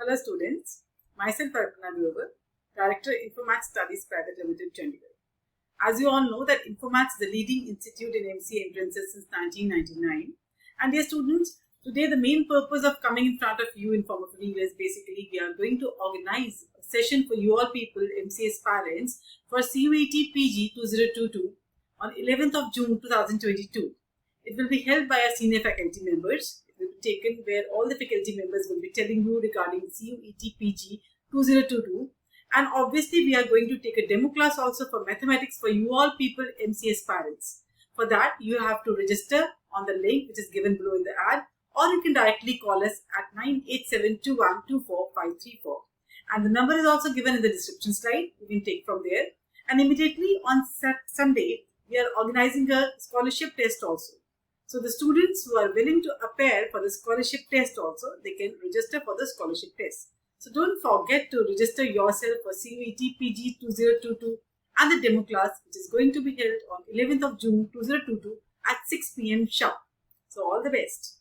Hello students, myself Arpana Grover, Director INFOMATHS Studies Private Limited, Chandigarh. As you all know that INFOMATHS is the leading institute in MCA entrances since 1999. And dear students, today the main purpose of coming in front of you in form of video is basically we are going to organize a session for you all people, MCA aspirants, for CUET PG 2022 on 11th of June 2022. It will be held by our senior faculty members. It will be taken where all the faculty members will be telling you regarding CUET PG 2022. And obviously, we are going to take a demo class also for mathematics for you all people MCA aspirants. For that, you have to register on the link which is given below in the ad, or you can directly call us at 9872124534. And the number is also given in the description slide. You can take from there. And immediately on Sunday, we are organizing a scholarship test also. So the students who are willing to appear for the scholarship test also, they can register for the scholarship test. So don't forget to register yourself for CUET PG 2022 and the demo class which is going to be held on 11th of June 2022 at 6 p.m. sharp. So all the best.